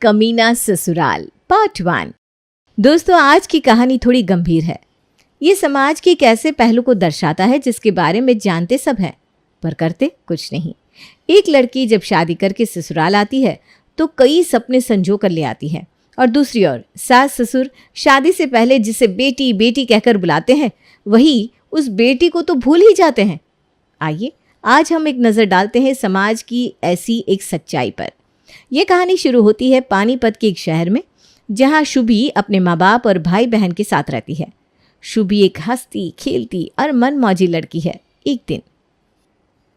कमीना ससुराल पार्ट 1। दोस्तों, आज की कहानी थोड़ी गंभीर है। ये समाज के एक ऐसे पहलू को दर्शाता है जिसके बारे में जानते सब हैं पर करते कुछ नहीं। एक लड़की जब शादी करके ससुराल आती है तो कई सपने संजो कर ले आती है, और दूसरी ओर सास ससुर शादी से पहले जिसे बेटी बेटी कहकर बुलाते हैं वही उस बेटी को तो भूल ही जाते हैं। आइए आज हम एक नज़र डालते हैं समाज की ऐसी एक सच्चाई पर। यह कहानी शुरू होती है पानीपत के एक शहर में, जहां शुभी अपने माँ बाप और भाई बहन के साथ रहती है। शुभी एक हंसती खेलती और मनमौजी लड़की है। एक दिन,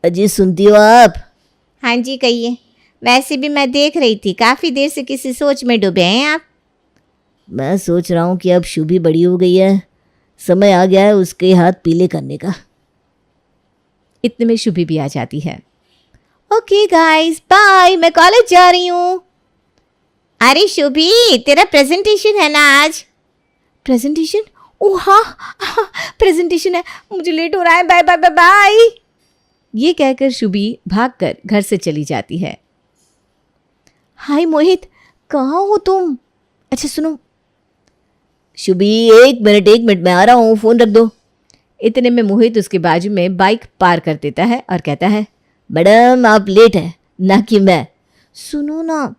अजी सुनती हो आप? हाँ जी कहिए। वैसे भी मैं देख रही थी, काफ़ी देर से किसी सोच में डूबे हैं आप। मैं सोच रहा हूँ कि अब शुभी बड़ी हो गई है, समय आ गया है उसके हाथ पीले करने का। इतने में शुभी भी आ जाती है। ओके गाइस, बाय, मैं कॉलेज जा रही हूँ। अरे शुभी, तेरा प्रेजेंटेशन है ना आज? प्रेजेंटेशन? ओह हाँ, प्रेजेंटेशन है, मुझे लेट हो रहा है, बाय बाय बाय बाय। ये कहकर शुभी भागकर घर से चली जाती है। हाय मोहित, कहाँ हो तुम? अच्छा सुनो। शुभी एक मिनट मैं आ रहा हूँ, फ़ोन रख दो। इतने में मोहित उसके बाजू में बाइक पार कर देता है और कहता है, मैडम आप लेट हैं, ना कि मैं। सुनो ना,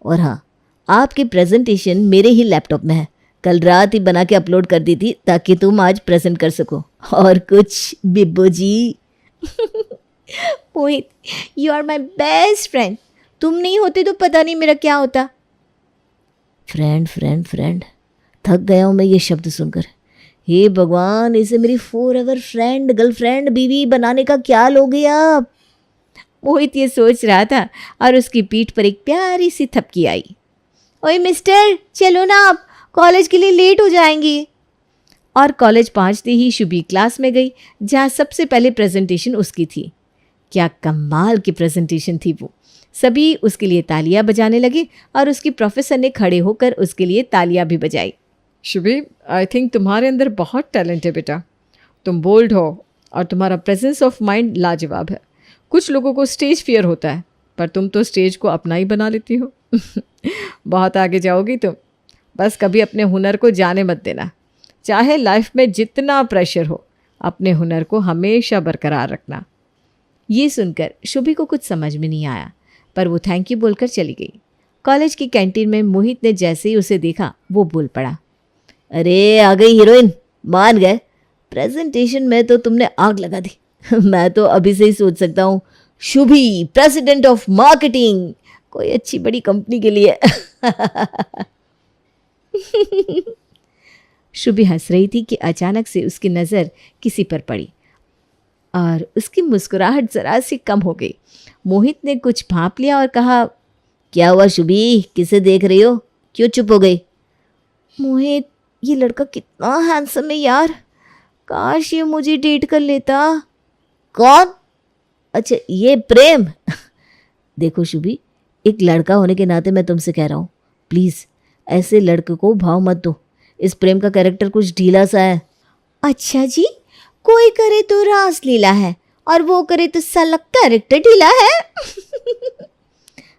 और हाँ, आपकी प्रेजेंटेशन मेरे ही लैपटॉप में है, कल रात ही बना के अपलोड कर दी थी ताकि तुम आज प्रेजेंट कर सको। और कुछ Bibbo ji. Mohit, you are my best friend. तुम नहीं होते तो पता नहीं मेरा क्या होता। फ्रेंड, थक गया हूँ मैं ये शब्द सुनकर। हे भगवान, इसे मेरी फॉरएवर फ्रेंड, गर्लफ्रेंड, बीवी बनाने का क्या लोगे आप? मोहित ये सोच रहा था और उसकी पीठ पर एक प्यारी सी थपकी आई। ओए मिस्टर, चलो ना, आप कॉलेज के लिए लेट हो जाएंगी। और कॉलेज पहुंचते ही शुभी क्लास में गई, जहां सबसे पहले प्रेजेंटेशन उसकी थी। क्या कमाल की प्रेजेंटेशन थी वो। सभी उसके लिए तालियां बजाने लगे और उसकी प्रोफेसर ने खड़े होकर उसके लिए तालियां भी बजाई। शुभी, आई थिंक तुम्हारे अंदर बहुत टैलेंट है बेटा। तुम बोल्ड हो और तुम्हारा प्रेजेंस ऑफ माइंड लाजवाब है। कुछ लोगों को स्टेज फियर होता है, पर तुम तो स्टेज को अपना ही बना लेती हो। बहुत आगे जाओगी तुम। बस कभी अपने हुनर को जाने मत देना। चाहे लाइफ में जितना प्रेशर हो, अपने हुनर को हमेशा बरकरार रखना। ये सुनकर शुभी को कुछ समझ में नहीं आया, पर वो थैंक यू बोलकर चली गई। कॉलेज की कैंटीन में मोहित ने जैसे ही उसे देखा वो बोल पड़ा, अरे आ गई हीरोइन, मान गए। प्रेजेंटेशन में तो तुमने आग लगा दी। मैं तो अभी से ही सोच सकता हूँ, शुभी प्रेसिडेंट ऑफ मार्केटिंग, कोई अच्छी बड़ी कंपनी के लिए। शुभी हंस रही थी कि अचानक से उसकी नज़र किसी पर पड़ी और उसकी मुस्कुराहट जरा सी कम हो गई। मोहित ने कुछ भांप लिया और कहा, क्या हुआ शुभी, किसे देख रही हो, क्यों चुप हो गई? मोहित, ये लड़का कितना हैंडसम है यार, काश ये मुझे डेट कर लेता। कौन? अच्छा ये प्रेम। देखो शुभी, एक लड़का होने के नाते मैं तुमसे कह रहा हूँ, प्लीज़ ऐसे लड़के को भाव मत दो। इस प्रेम का कैरेक्टर कुछ ढीला सा है। अच्छा जी, कोई करे तो रासलीला है और वो करे तो साला कैरेक्टर ढीला है।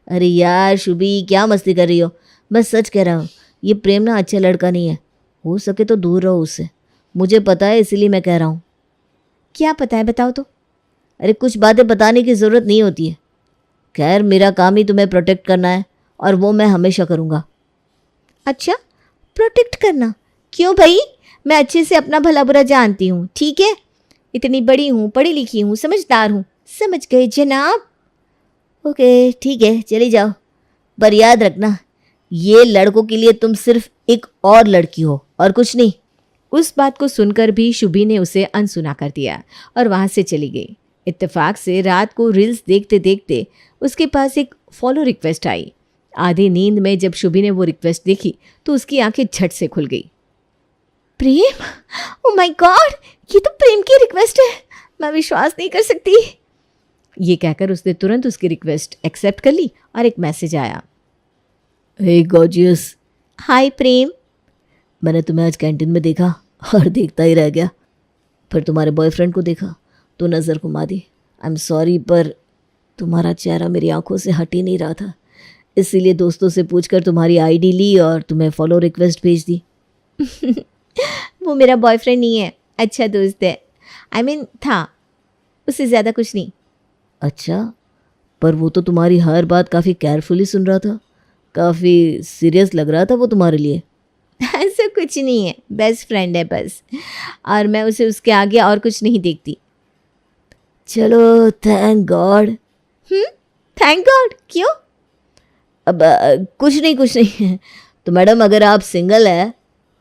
अरे यार शुभी, क्या मस्ती कर रही हो? मैं सच कह रहा हूँ, ये प्रेम ना अच्छा लड़का नहीं है। हो सके तो दूर रहो उससे। मुझे पता है, इसीलिए मैं कह रहा हूँ। क्या पता है, बताओ तो। अरे कुछ बातें बताने की ज़रूरत नहीं होती है। खैर, मेरा काम ही तुम्हें प्रोटेक्ट करना है और वो मैं हमेशा करूँगा। अच्छा, प्रोटेक्ट करना? क्यों भाई? मैं अच्छे से अपना भला बुरा जानती हूँ, ठीक है? इतनी बड़ी हूँ, पढ़ी लिखी हूँ, समझदार हूँ। समझ गए जनाब? ओके ठीक है, चली जाओ, पर याद रखना ये लड़कों के लिए तुम सिर्फ एक और लड़की हो और कुछ नहीं। उस बात को सुनकर भी शुभी ने उसे अनसुना कर दिया और वहाँ से चली गई। इत्तेफाक से रात को रील्स देखते देखते उसके पास एक फॉलो रिक्वेस्ट आई। आधी नींद में जब शुभी ने वो रिक्वेस्ट देखी तो उसकी आंखें झट से खुल गई। प्रेम? ओह माय गॉड, ये तो प्रेम की रिक्वेस्ट है। मैं विश्वास नहीं कर सकती। ये कहकर उसने तुरंत उसकी रिक्वेस्ट एक्सेप्ट कर ली और एक मैसेज आया, हे गॉर्जियस। हाय प्रेम। मैंने तुम्हें आज कैंटीन में देखा और देखता ही रह गया। फिर तुम्हारे बॉयफ्रेंड को देखा तो नज़र घुमा दी। आई एम सॉरी, पर तुम्हारा चेहरा मेरी आंखों से हट ही नहीं रहा था। इसीलिए दोस्तों से पूछकर तुम्हारी आईडी ली और तुम्हें फॉलो रिक्वेस्ट भेज दी। वो मेरा बॉयफ्रेंड नहीं है, अच्छा दोस्त है। था, उससे ज़्यादा कुछ नहीं। अच्छा, पर वो तो तुम्हारी हर बात काफ़ी केयरफुली सुन रहा था, काफ़ी सीरियस लग रहा था वो तुम्हारे लिए। ऐसा कुछ नहीं है, बेस्ट फ्रेंड है बस, और मैं उसे उसके आगे और कुछ नहीं देखती। चलो थैंक गॉड। थैंक गॉड, क्यों? अब कुछ नहीं। तो मैडम अगर आप सिंगल है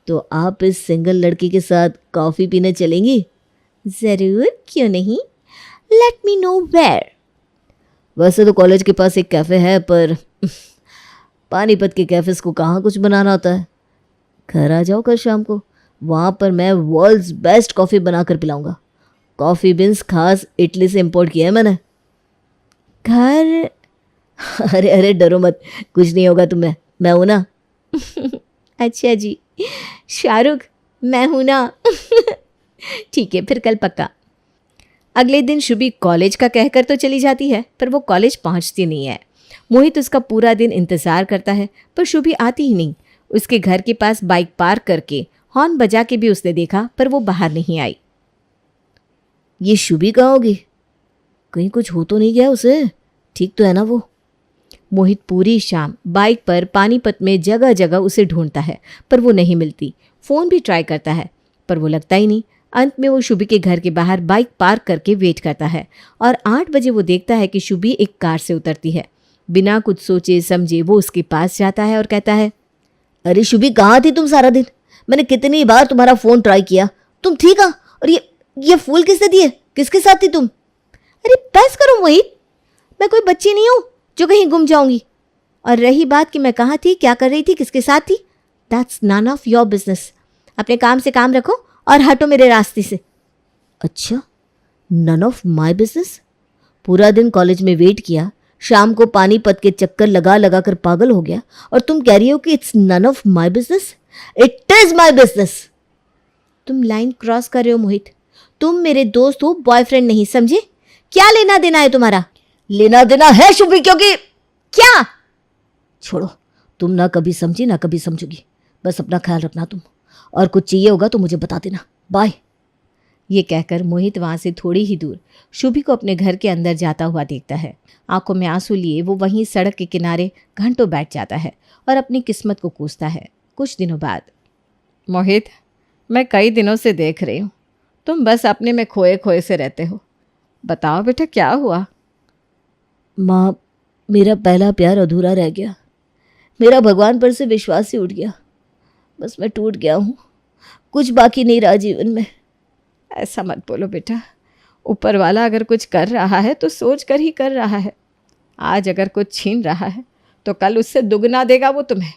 तो आप इस सिंगल लड़की के साथ कॉफ़ी पीने चलेंगी? ज़रूर, क्यों नहीं। Let me know where. वैसे तो कॉलेज के पास एक कैफ़े है, पर पानीपत के कैफ़ेज़ को कहाँ कुछ बनाना होता है। घर आ जाओ कल शाम को, वहाँ पर मैं वर्ल्ड्स बेस्ट कॉफ़ी बना कर पिलाऊंगा। कॉफ़ी बीन्स खास इटली से इंपोर्ट किया है मैंने। घर? अरे डरो मत, कुछ नहीं होगा तुम्हें, मैं हूं ना। अच्छा जी, शाहरुख, मैं हूं ना। ठीक है, फिर कल पक्का। अगले दिन शुभी कॉलेज का कहकर तो चली जाती है, पर वो कॉलेज पहुंचती नहीं है। मोहित उसका पूरा दिन इंतजार करता है, पर शुभी आती ही नहीं। उसके घर के पास बाइक पार्क करके हॉर्न बजा के भी उसने देखा, पर वो बाहर नहीं आई। ये शुभी कहाँ होगी? कहीं कुछ हो तो नहीं गया उसे? ठीक तो है ना वो? मोहित पूरी शाम बाइक पर पानीपत में जगह जगह उसे ढूंढता है, पर वो नहीं मिलती। फ़ोन भी ट्राई करता है, पर वो लगता ही नहीं। अंत में वो शुभी के घर के बाहर बाइक पार्क करके वेट करता है, और 8 बजे वो देखता है कि शुभी एक कार से उतरती है। बिना कुछ सोचे समझे वो उसके पास जाता है और कहता है, अरे शुभी कहाँ थी तुम सारा दिन? मैंने कितनी बार तुम्हारा फ़ोन ट्राई किया, तुम थी कहाँ? और ये फूल किसने दिए? किसके साथ थी तुम? अरे बस करो मोहित, मैं कोई बच्ची नहीं हूँ जो कहीं गुम जाऊंगी। और रही बात कि मैं कहाँ थी, क्या कर रही थी, किसके साथ थी, that's none of your business. अपने काम से काम रखो और हटो मेरे रास्ते से। अच्छा, नन ऑफ माई बिजनेस? पूरा दिन कॉलेज में वेट किया, शाम को पानीपत के चक्कर लगा लगा कर पागल हो गया, और तुम कह रही हो कि it's none of my business? It is my business. तुम लाइन क्रॉस कर रहे हो मोहित। तुम मेरे दोस्त हो, बॉयफ्रेंड नहीं, समझे? क्या लेना देना है तुम्हारा? लेना देना है शुभी, क्योंकि क्या? छोड़ो, तुम ना कभी समझी ना कभी समझोगी। बस अपना ख्याल रखना तुम, और कुछ चाहिए होगा तो मुझे बता देना। बाय। ये कहकर मोहित वहां से थोड़ी ही दूर शुभी को अपने घर के अंदर जाता हुआ देखता है। आंखों में आंसू लिए वो वहीं सड़क के किनारे घंटों बैठ जाता है और अपनी किस्मत को कोसता है। कुछ दिनों बाद, मोहित, मैं कई दिनों से देख रही हूँ, तुम बस अपने में खोए खोए से रहते हो। बताओ बेटा, क्या हुआ? माँ, मेरा पहला प्यार अधूरा रह गया। मेरा भगवान पर से विश्वास ही उठ गया। बस मैं टूट गया हूँ, कुछ बाकी नहीं रहा जीवन में। ऐसा मत बोलो बेटा, ऊपर वाला अगर कुछ कर रहा है तो सोच कर ही कर रहा है। आज अगर कुछ छीन रहा है तो कल उससे दुगना देगा वो तुम्हें।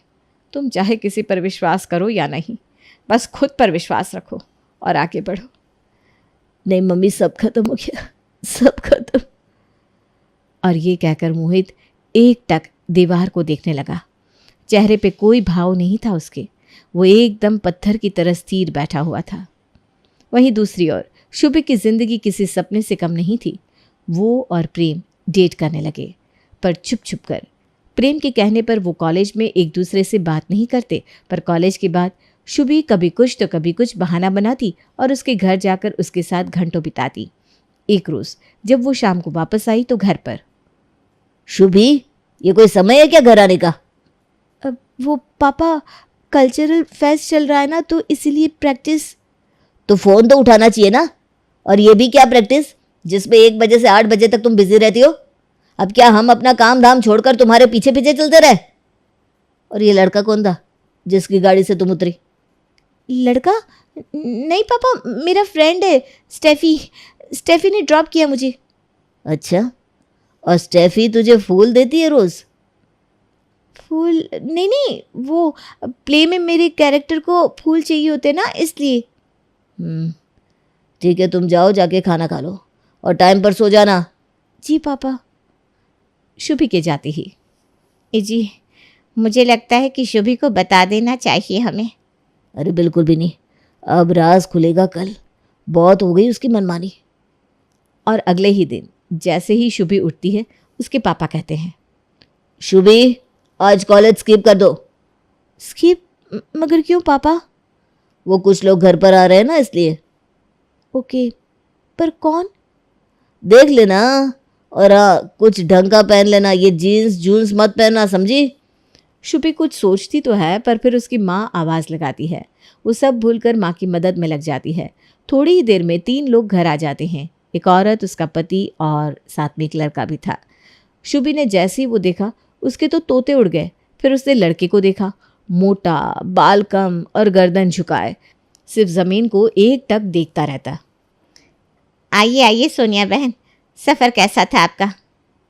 तुम चाहे किसी पर विश्वास करो या नहीं, बस खुद पर विश्वास रखो और आगे बढ़ो। नहीं मम्मी, सब खत्म हो गया, सब खत्म। और ये कहकर मोहित एकटक दीवार को देखने लगा। चेहरे पे कोई भाव नहीं था उसके, वो एकदम पत्थर की तरह स्थिर बैठा हुआ था। वहीं दूसरी ओर शुभी की जिंदगी किसी सपने से कम नहीं थी। वो और प्रेम डेट करने लगे, पर छुप छुप कर। प्रेम के कहने पर वो कॉलेज में एक दूसरे से बात नहीं करते, पर कॉलेज के बाद शुभी कभी कुछ तो कभी कुछ बहाना बनाती और उसके घर जाकर उसके साथ घंटों बिताती। एक रोज जब वो शाम को वापस आई तो घर पर, शुभी, ये कोई समय है क्या घर आने का? अब वो पापा, कल्चरल फेस्ट चल रहा है ना, तो इसीलिए प्रैक्टिस। तो फ़ोन तो उठाना चाहिए ना। और ये भी क्या प्रैक्टिस जिसमें 1 बजे से 8 बजे तक तुम बिजी रहती हो? अब क्या हम अपना काम धाम छोड़कर तुम्हारे पीछे पीछे चलते रहे? और ये लड़का कौन था जिसकी गाड़ी से तुम उतरी? लड़का? नहीं पापा, मेरा फ्रेंड है, स्टेफी। स्टेफी ने ड्रॉप किया मुझे। अच्छा, और स्टेफी तुझे फूल देती है रोज़? फूल? नहीं नहीं, वो प्ले में मेरे कैरेक्टर को फूल चाहिए होते ना, इसलिए। ठीक है, तुम जाओ, जाके खाना खा लो और टाइम पर सो जाना। जी पापा। शुभी के जाते ही, जी, मुझे लगता है कि शुभी को बता देना चाहिए हमें। अरे बिल्कुल भी नहीं, अब राज खुलेगा कल। बहुत हो गई उसकी मनमानी। और अगले ही दिन जैसे ही शुभी उठती है, उसके पापा कहते हैं, शुभी, आज कॉलेज स्किप कर दो। स्किप? मगर क्यों पापा? वो कुछ लोग घर पर आ रहे हैं ना, इसलिए। ओके, पर कौन? देख लेना। और हाँ, कुछ ढंग का पहन लेना, ये जीन्स जून्स मत पहनना, समझी? शुभी कुछ सोचती तो है, पर फिर उसकी माँ आवाज़ लगाती है। वो सब भूलकर माँ की मदद में लग जाती है। थोड़ी ही देर में 3 लोग घर आ जाते हैं। एक औरत, उसका पति और साथ में एक लड़का भी था। शुभी ने जैसे ही वो देखा, उसके तो तोते उड़ गए। फिर उसने लड़के को देखा, मोटा, बाल कम और गर्दन झुकाए, सिर्फ ज़मीन को एकटक देखता रहता। आइए आइए सोनिया बहन, सफ़र कैसा था आपका?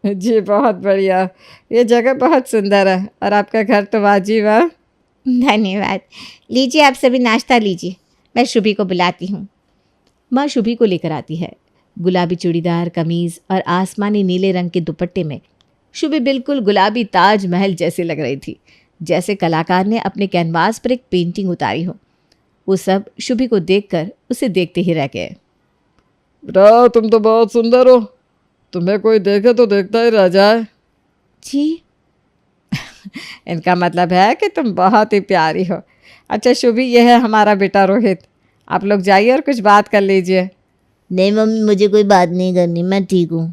जी बहुत बढ़िया, ये जगह बहुत सुंदर है और आपका घर तो वाजिब है। धन्यवाद। लीजिए आप सभी नाश्ता लीजिए, मैं शुभी को बुलाती हूँ। माँ शुभी को लेकर आती है। गुलाबी चूड़ीदार कमीज और आसमानी नीले रंग के दुपट्टे में शुभी बिल्कुल गुलाबी ताजमहल जैसे लग रही थी, जैसे कलाकार ने अपने कैनवास पर एक पेंटिंग उतारी हो। वो सब शुभी को देखकर उसे देखते ही रह गए। बेटा तुम तो बहुत सुंदर हो, तुम्हें कोई देखे तो देखता ही रह जाए। जी? इनका मतलब है कि तुम बहुत ही प्यारी हो। अच्छा शुभी, यह है हमारा बेटा रोहित। आप लोग जाइए और कुछ बात कर लीजिए। नहीं मम्मी, मुझे कोई बात नहीं करनी, मैं ठीक हूँ।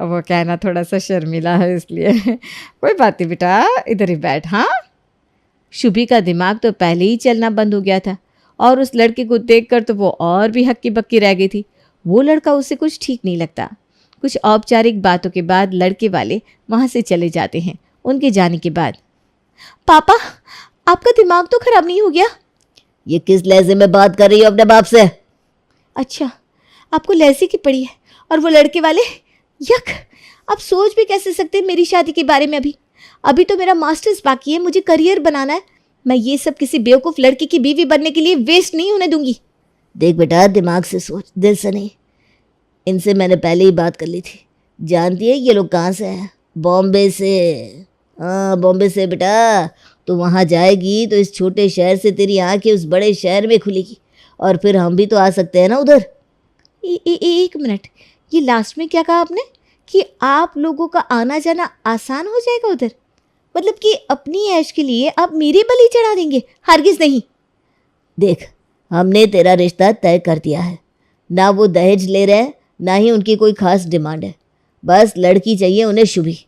वो कहना थोड़ा सा शर्मिला है, इसलिए कोई बात नहीं बेटा, इधर ही बैठ। हाँ, शुभी का दिमाग तो पहले ही चलना बंद हो गया था और उस लड़के को देखकर तो वो और भी हक्की बक्की रह गई थी। वो लड़का उसे कुछ ठीक नहीं लगता। कुछ औपचारिक बातों के बाद लड़के वाले वहाँ से चले जाते हैं। उनके जाने के बाद, पापा, आपका दिमाग तो खराब नहीं हो गया? ये किस लहजे में बात कर रही हो अपने बाप से? अच्छा, आपको लहसी की पड़ी है। और वो लड़के वाले, यक! आप सोच भी कैसे सकते हैं मेरी शादी के बारे में? अभी तो मेरा मास्टर्स बाकी है, मुझे करियर बनाना है। मैं ये सब किसी बेवकूफ़ लड़के की बीवी बनने के लिए वेस्ट नहीं होने दूंगी। देख बेटा, दिमाग से सोच, दिल से नहीं। इनसे मैंने पहले ही बात कर ली थी। जानती है ये लोग कहाँ से हैं? बॉम्बे से। हाँ, बॉम्बे से बेटा। तो वहाँ जाएगी तो इस छोटे शहर से तेरी आँखें उस बड़े शहर में खुलेगी, और फिर हम भी तो आ सकते हैं ना उधर। एक मिनट, ये लास्ट में क्या कहा आपने? कि आप लोगों का आना जाना आसान हो जाएगा उधर? मतलब कि अपनी ऐश के लिए आप मेरी बलि चढ़ा देंगे? हरगिज़ नहीं। देख, हमने तेरा रिश्ता तय कर दिया है। ना वो दहेज ले रहे हैं, ना ही उनकी कोई खास डिमांड है। बस लड़की चाहिए उन्हें शुभी।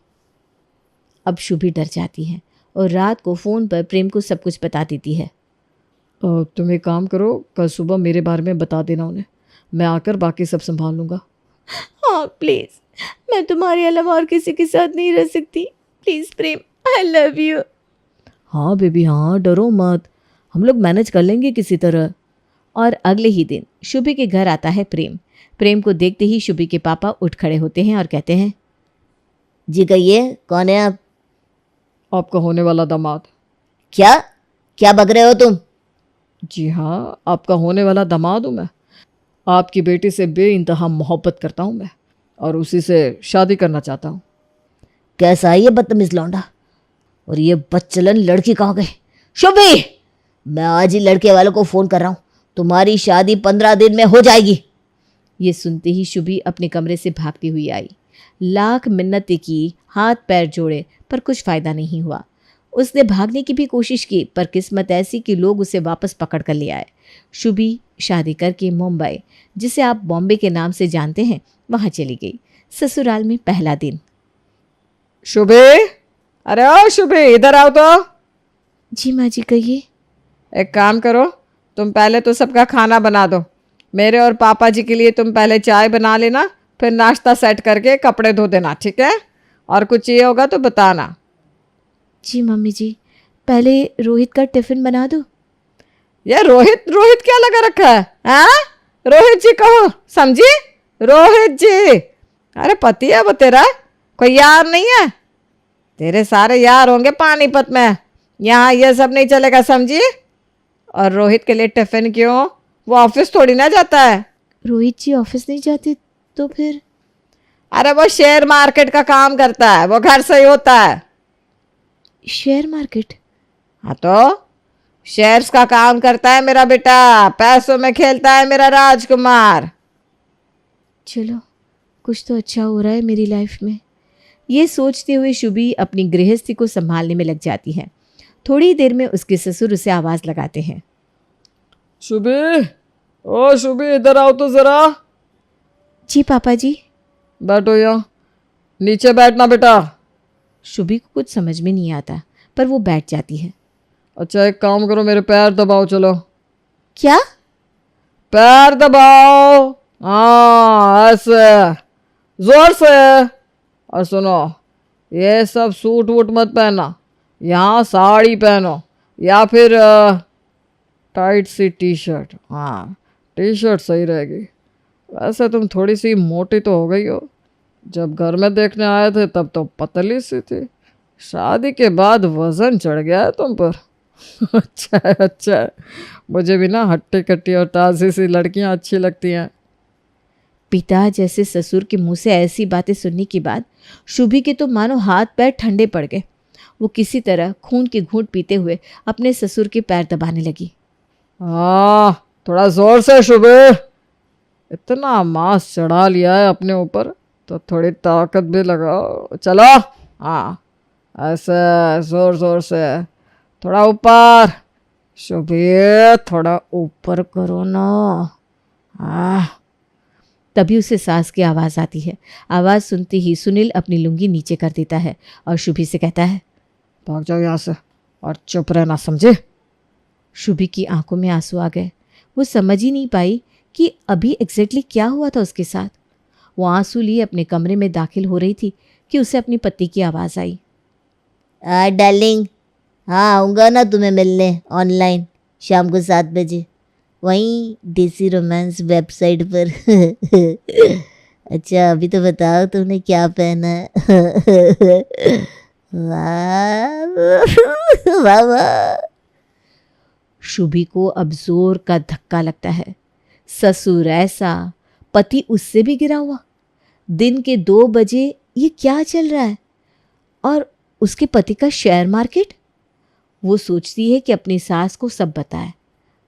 अब शुभी डर जाती है और रात को फ़ोन पर प्रेम को सब कुछ बता देती है। तुम एक काम करो, कल सुबह मेरे बारे में बता देना उन्हें, मैं आकर बाकी सब संभाल लूँगा। हाँ प्लीज़, मैं तुम्हारे अलावा और किसी के साथ नहीं रह सकती। Please Prem, I love you. हाँ बेबी हाँ, डरो मत, हम लोग मैनेज कर लेंगे किसी तरह। और अगले ही दिन शुभी के घर आता है प्रेम। प्रेम को देखते ही शुभी के पापा उठ खड़े होते हैं और कहते हैं, जी कहिए, कौन है आप? आपका होने वाला दामाद। क्या क्या बक रहे हो तुम? जी हाँ, आपका होने वाला दामाद हूँ मैं। आपकी बेटी से बेइंतहा मोहब्बत करता हूँ मैं, और उसी से शादी करना चाहता हूँ। कैसा है ये बदतमीज लौंडा? और ये बच्चलन लड़की कहाँ गई? शुभी, मैं आज ही लड़के वालों को फ़ोन कर रहा हूँ। तुम्हारी शादी 15 दिन में हो जाएगी। ये सुनते ही शुभी अपने कमरे से भागती हुई आई। लाख मिन्नतें की, हाथ पैर जोड़े, पर कुछ फ़ायदा नहीं हुआ। उसने भागने की भी कोशिश की, पर किस्मत ऐसी कि लोग उसे वापस पकड़ कर ले आए। शुभी शादी करके मुंबई, जिसे आप बॉम्बे के नाम से जानते हैं, वहाँ चली गई। ससुराल में पहला दिन। शुभी, अरे ओ शुभी, इधर आओ तो। जी माँ जी, कहिए। एक काम करो, तुम पहले तो सबका खाना बना दो। मेरे और पापा जी के लिए तुम पहले चाय बना लेना, फिर नाश्ता सेट करके कपड़े धो देना, ठीक है? और कुछ चाहिए होगा तो बताना। जी मम्मी जी, पहले रोहित का टिफ़िन बना दो। ये रोहित रोहित क्या लगा रखा है? हाँ, रोहित जी कहो, समझी? रोहित जी, अरे पति है वो तेरा, कोई यार नहीं है। तेरे सारे यार होंगे पानीपत में, यहाँ ये सब नहीं चलेगा, समझी? और रोहित के लिए टिफिन क्यों? वो ऑफिस थोड़ी ना जाता है। रोहित जी ऑफिस नहीं जाते तो फिर? अरे वो शेयर मार्केट का काम करता है, वो घर से ही होता है। Share market? हाँ तो शेयर्स का काम करता है मेरा बेटा, पैसों में खेलता है मेरा राजकुमार। चलो, कुछ तो अच्छा हो रहा है मेरी लाइफ में। ये सोचते हुए शुभी अपनी गृहस्थी को संभालने में लग जाती है। थोड़ी देर में उसके ससुर उसे आवाज़ लगाते हैं। शुभी, ओ शुभी, इधर आओ तो ज़रा। जी पापा जी। बैठो यहाँ, नीचे बैठना बेटा। शुभी को कुछ समझ में नहीं आता, पर वो बैठ जाती है। अच्छा एक काम करो, मेरे पैर दबाओ, चलो क्या? पैर दबाओ, हाँ ऐसे जोर से। और सुनो, ये सब सूट वूट मत पहनना, यहाँ साड़ी पहनो या फिर टाइट सी टी शर्ट। हाँ टी शर्ट सही रहेगी। वैसे तुम थोड़ी सी मोटी तो हो गई हो, जब घर में देखने आए थे तब तो पतली सी थी, शादी के बाद वज़न चढ़ गया है तुम पर। अच्छा है, अच्छा है, मुझे भी ना हट्टी कट्टी और ताज़ी सी लड़कियां अच्छी लगती हैं। पिता जैसे ससुर के मुंह से ऐसी बातें सुनने के बाद शुभी के तो मानो हाथ पैर ठंडे पड़ गए। वो किसी तरह खून के घूंट पीते हुए अपने ससुर के पैर दबाने लगी। हाँ थोड़ा जोर से शुभी, इतना मांस चढ़ा लिया है अपने ऊपर तो थोड़ी ताकत भी लगाओ, चलो। हाँ ऐसे जोर जोर से, थोड़ा ऊपर शुभी, थोड़ा ऊपर करो ना। हाँ तभी उसे सास की आवाज़ आती है। आवाज़ सुनते ही सुनील अपनी लुंगी नीचे कर देता है और शुभी से कहता है, भाग जाओ यहाँ से और चुप रहना, समझे। शुभी की आंखों में आंसू आ गए। वो समझ ही नहीं पाई कि अभी एग्जैक्टली क्या हुआ था उसके साथ। वो आंसू लिए अपने कमरे में दाखिल हो रही थी कि उसे अपनी पति की आवाज़ आई। डार्लिंग, हाँ आऊँगा ना तुम्हें मिलने ऑनलाइन शाम को 7 बजे, वहीं देसी रोमांस वेबसाइट पर। अच्छा अभी तो बताओ तुमने क्या पहना है। वाह वाह वाह। शुभी को अब जोर का धक्का लगता है। ससुर ऐसा, पति उससे भी गिरा हुआ। दिन के 2 बजे ये क्या चल रहा है? और उसके पति का शेयर मार्केट। वो सोचती है कि अपनी सास को सब बताए,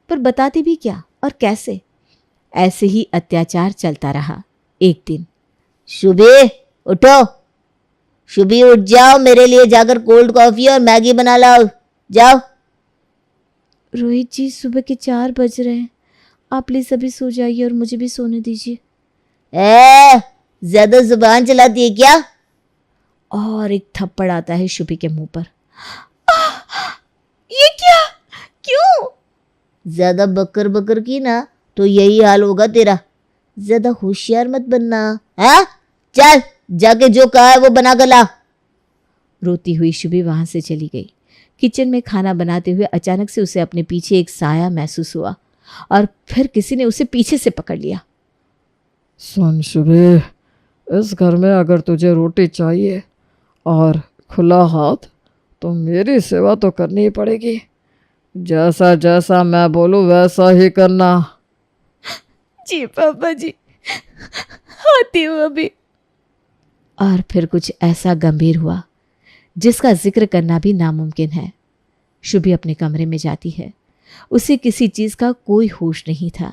पर बताती भी क्या और कैसे। ऐसे ही अत्याचार चलता रहा। एक दिन, शुभी उठो, शुभी उठ जाओ, मेरे लिए जाकर कोल्ड कॉफी और मैगी बना लाओ, जाओ। रोहित जी सुबह के 4 बज रहे हैं, आप प्लीज अभी सो जाइए और मुझे भी सोने दीजिए। ज्यादा जुबान चलाती है क्या? और एक थप्पड़ आता है शुभी के मुंह पर। ये क्या? क्यों? ज्यादा बकर बकर की ना तो यही हाल होगा तेरा। ज्यादा होशियार मत बनना, हाँ? चल जाके जो कहा है वो बना कर ला। रोती हुई शुभी वहां से चली गई। किचन में खाना बनाते हुए अचानक से उसे अपने पीछे एक साया महसूस हुआ और फिर किसी ने उसे पीछे से पकड़ लिया। सुन शुभी, इस घर में अगर तुझे रोटी चाहिए और खुला हाथ, तो मेरी सेवा तो करनी ही पड़ेगी। जैसा जैसा मैं बोलूँ वैसा ही करना। जी पापा जी, आती हूँ अभी। और फिर कुछ ऐसा गंभीर हुआ जिसका जिक्र करना भी नामुमकिन है। शुभी अपने कमरे में जाती है। उसे किसी चीज़ का कोई होश नहीं था,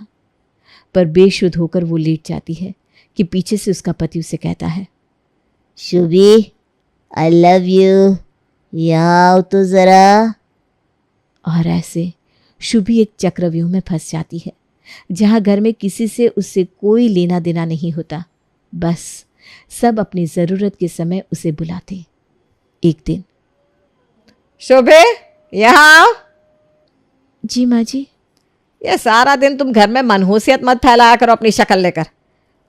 पर बेशुद्ध होकर वो लेट जाती है कि पीछे से उसका पति उसे कहता है, शुभी आई लव यू, यहाँ आओ तो ज़रा। और ऐसे शुभी एक चक्रव्यूह में फंस जाती है जहाँ घर में किसी से उससे कोई लेना देना नहीं होता। बस सब अपनी ज़रूरत के समय उसे बुलाते। एक दिन, शुभी यहाँ आओ। जी माँ जी। ये सारा दिन तुम घर में मनहूसियत मत फैलाया करो अपनी शक्ल लेकर।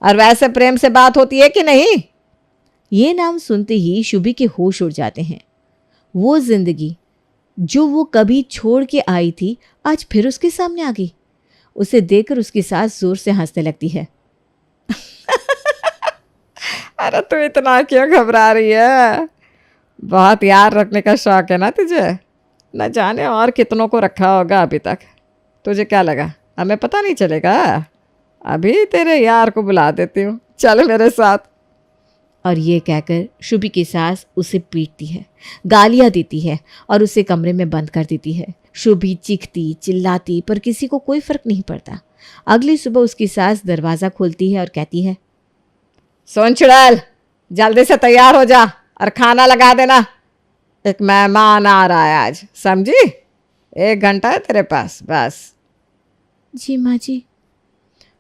और वैसे प्रेम से बात होती है कि नहीं? ये नाम सुनते ही शुभी के होश उड़ जाते हैं। वो जिंदगी जो वो कभी छोड़ के आई थी आज फिर उसके सामने आ गई। उसे देखकर उसकी सास जोर से हंसने लगती है। अरे तू इतना क्यों घबरा रही है? बहुत यार रखने का शौक है ना तुझे। न जाने और कितनों को रखा होगा अभी तक। तुझे क्या लगा हमें पता नहीं चलेगा? अभी तेरे यार को बुला देती हूँ, चल मेरे साथ। और ये कहकर शुभी की सास उसे पीटती है, गालियां देती है और उसे कमरे में बंद कर देती है। शुभी चीखती चिल्लाती, पर किसी को कोई फर्क नहीं पड़ता। अगली सुबह उसकी सास दरवाज़ा खोलती है और कहती है, सुन चुड़ैल, जल्दी से तैयार हो जा, और खाना लगा देना, एक मेहमान आ रहा है आज, समझी? 1 घंटा है तेरे पास बस। जी माँ जी।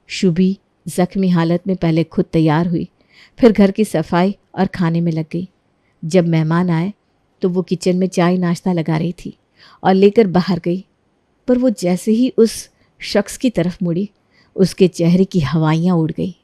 शुभी जख्मी हालत में पहले खुद तैयार हुई, फिर घर की सफाई और खाने में लग गई। जब मेहमान आए तो वो किचन में चाय नाश्ता लगा रही थी और लेकर बाहर गई, पर वो जैसे ही उस शख्स की तरफ मुड़ी, उसके चेहरे की हवाइयाँ उड़ गई।